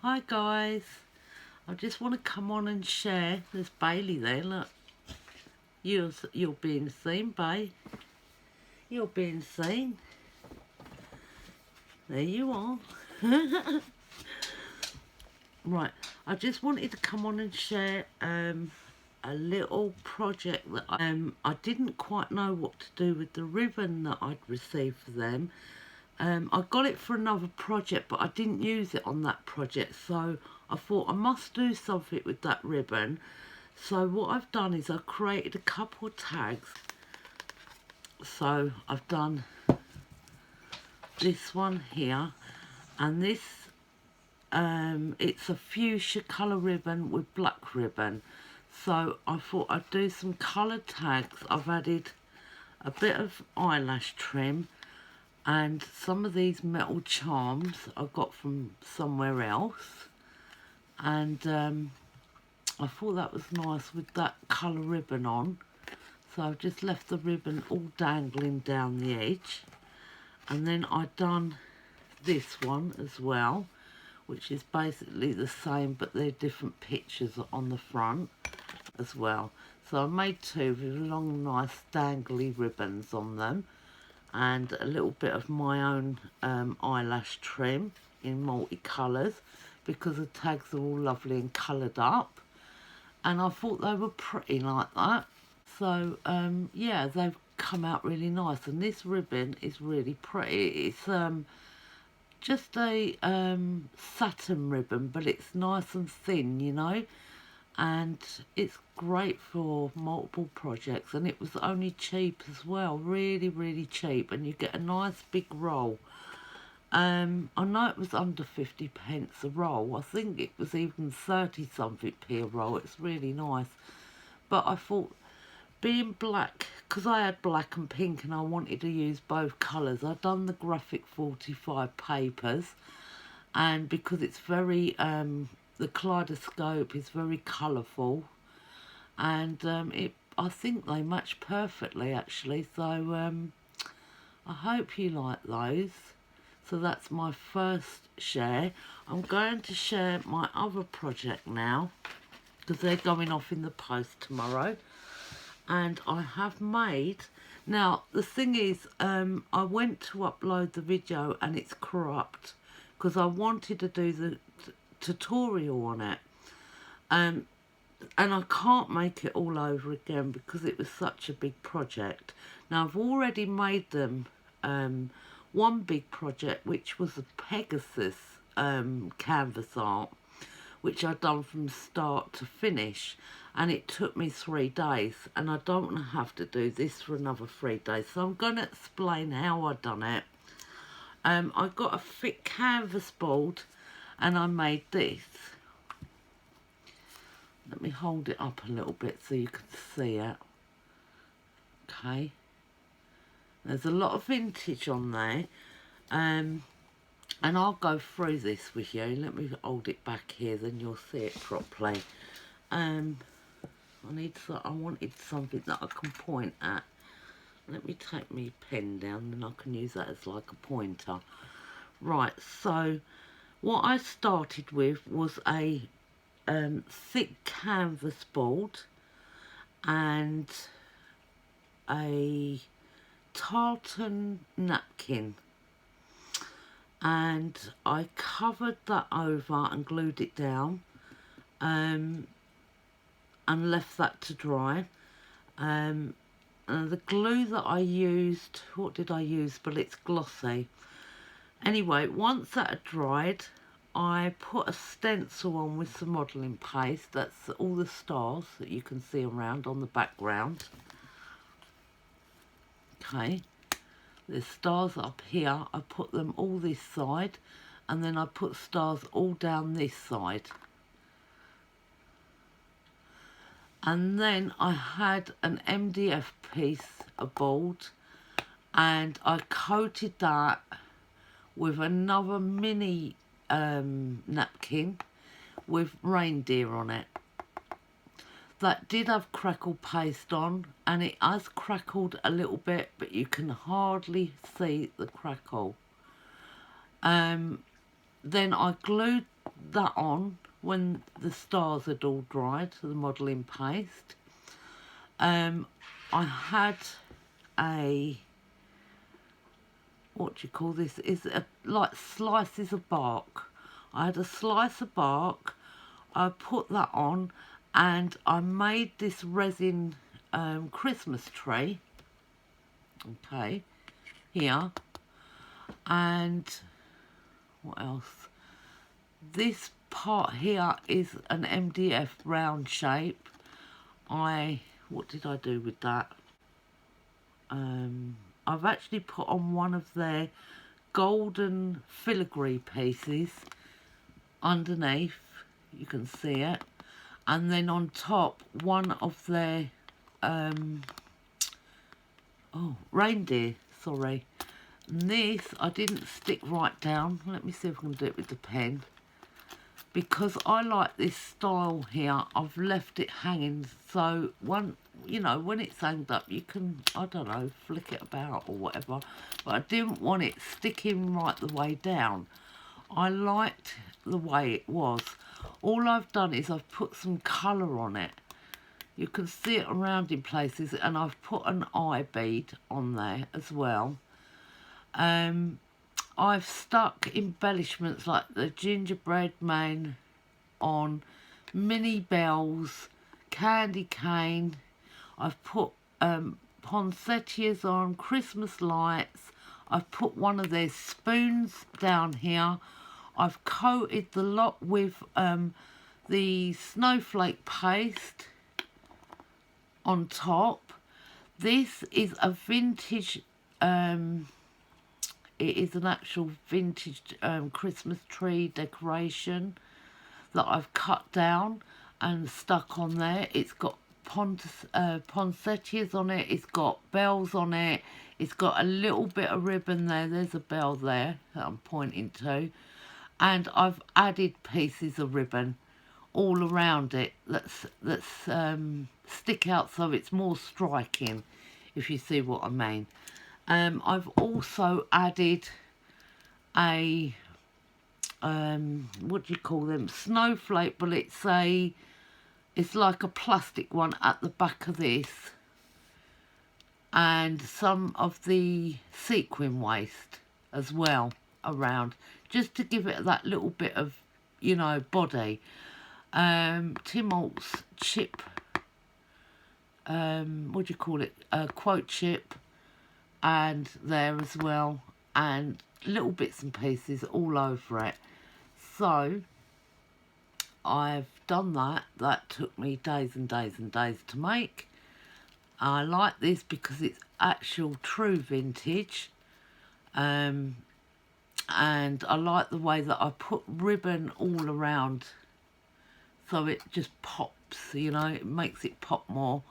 Hi guys, I just want to come on and share. There's Bailey there, look. You're being seen, Bay. You're being seen. There you are. Right, I just wanted to come on and share a little project that I didn't quite know what to do with the ribbon that I'd received for them. I got it for another project, but I didn't use it on that project, so I thought I must do something with that ribbon. So what I've done is I created a couple of tags. So I've done this one here, and this it's a fuchsia colour ribbon with black ribbon. So I thought I'd do some coloured tags. I've added a bit of eyelash trim and some of these metal charms I got from somewhere else, and I thought that was nice with that colour ribbon on. So I've just left the ribbon all dangling down the edge, and then I've done this one as well, which is basically the same, but they're different pictures on the front as well. So I made two with long nice dangly ribbons on them, and a little bit of my own eyelash trim in multicolours, because the tags are all lovely and coloured up, and I thought they were pretty like that. So yeah, they've come out really nice, and this ribbon is really pretty. It's just a satin ribbon, but it's nice and thin, you know, and it's great for multiple projects, and it was only cheap as well, really cheap, and you get a nice big roll. I know it was under 50p a roll. I think it was even 30 something p a roll. It's really nice, but I thought, being black, because I had black and pink and I wanted to use both colours, I've done the graphic 45 papers, and because it's very the kaleidoscope is very colourful, and I think they match perfectly actually. So I hope you like those. So that's my first share. I'm going to share my other project now, because they're going off in the post tomorrow. And I have made, now the thing is, I went to upload the video and it's corrupt, because I wanted to do the tutorial on it, and I can't make it all over again because it was such a big project. Now I've already made them one big project, which was a Pegasus canvas art, which I've done from start to finish, and it took me 3 days, and I don't want to have to do this for another 3 days, so I'm going to explain how I done it. I got a thick canvas board and I made this. Let me hold it up a little bit so you can see it. Okay, there's a lot of vintage on there, and I'll go through this with you. Let me hold it back here, then you'll see it properly. I wanted something that I can point at. Let me take my pen down, and I can use that as like a pointer. Right, so what I started with was a thick canvas board and a tartan napkin, and I covered that over and glued it down, and left that to dry. The glue that I used, what did I use? But it's glossy. Anyway, once that had dried, I put a stencil on with some modelling paste. That's all the stars that you can see around on the background. Okay, there's stars up here. I put them all this side, and then I put stars all down this side. And then I had an MDF piece, a board, and I coated that with another mini napkin with reindeer on it. That did have crackle paste on, and it has crackled a little bit, but you can hardly see the crackle. Then I glued that on when the stars had all dried, the modelling paste. I had a, what do you call this? Is like slices of bark. I had a slice of bark. I put that on, and I made this resin Christmas tree. Okay, here, and what else? This part here is an MDF round shape. What did I do with that? I've actually put on one of their golden filigree pieces underneath, you can see it, and then on top one of their reindeer, sorry. And this I didn't stick right down. Let me see if I can do it with the pen, because I like this style here. I've left it hanging, so you know, when it's hanged up, you can, I don't know, flick it about or whatever. But I didn't want it sticking right the way down. I liked the way it was. All I've done is I've put some colour on it. You can see it around in places, and I've put an eye bead on there as well. I've stuck embellishments like the gingerbread man on, mini bells, candy cane. I've put poinsettias on, Christmas lights. I've put one of their spoons down here. I've coated the lot with the snowflake paste on top. This is a vintage, it is an actual vintage Christmas tree decoration that I've cut down and stuck on there. It's got poinsettias on it, it's got bells on it, it's got a little bit of ribbon there. There's a bell there that I'm pointing to, and I've added pieces of ribbon all around it that's stick out so it's more striking, if you see what I mean. I've also added a what do you call them, snowflake, but it's like a plastic one at the back of this, and some of the sequin waste as well around, just to give it that little bit of, you know, body. Tim Holtz chip, what do you call it, quote chip, and there as well, and little bits and pieces all over it. So I've done that. That took me days and days and days to make. I like this because it's actual true vintage, and I like the way that I put ribbon all around, so it just pops, you know, it makes it pop more.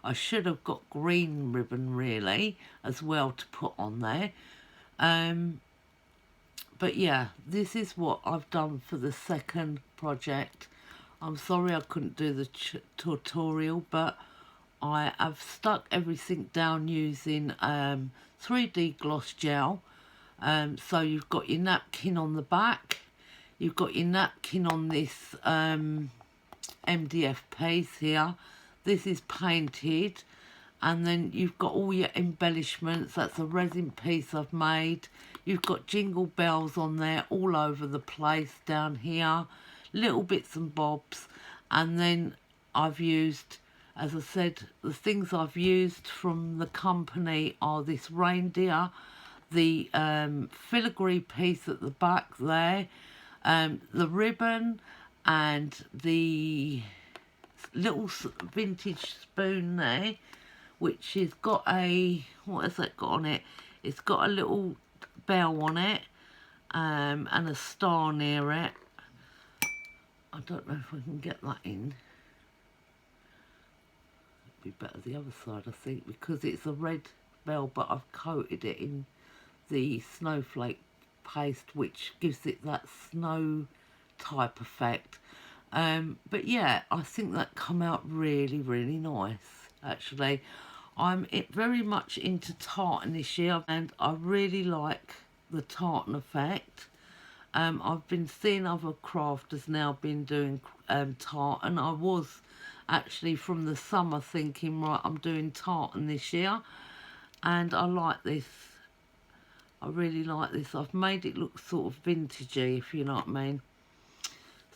I should have got green ribbon really as well to put on there. But yeah, this is what I've done for the second project. I'm sorry I couldn't do the tutorial, but I have stuck everything down using 3D gloss gel. So you've got your napkin on the back, you've got your napkin on this MDF piece here. This is painted, and then you've got all your embellishments. That's a resin piece I've made. You've got jingle bells on there all over the place down here, little bits and bobs. And then I've used, as I said, the things I've used from the company are this reindeer, the filigree piece at the back there, the ribbon, and the little vintage spoon there, which has got a, what has that got on it? It's got a little bell on it, and a star near it. I don't know if I can get that in. It'd be better the other side, I think, because it's a red bell, but I've coated it in the snowflake paste, which gives it that snow type effect. But yeah, I think that come out really, really nice, actually. I'm very much into tartan this year, and I really like the tartan effect. I've been seeing other crafters now been doing tartan. I was actually from the summer thinking, right, I'm doing tartan this year, and I like this. I really like this. I've made it look sort of vintagey, if you know what I mean.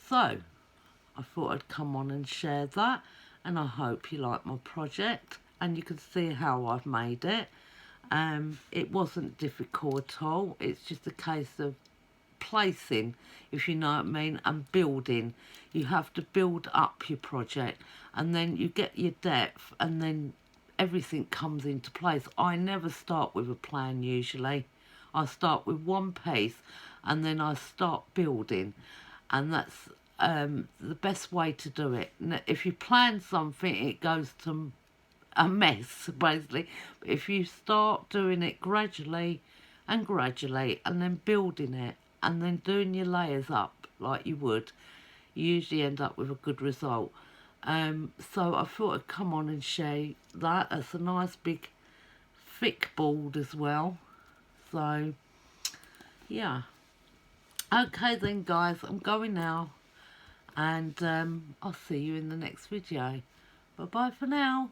So I thought I'd come on and share that, and I hope you like my project and you can see how I've made it. It wasn't difficult at all. It's just a case of placing, if you know what I mean, and building. You have to build up your project, and then you get your depth, and then everything comes into place. I never start with a plan usually. I start with one piece and then I start building, and that's the best way to do it. If you plan something, it goes to a mess basically. But if you start doing it gradually and then building it and then doing your layers up like you would, you usually end up with a good result. So I thought I'd come on and share that. It's a nice big thick board as well. So yeah, okay then guys, I'm going now, and I'll see you in the next video. Bye bye for now.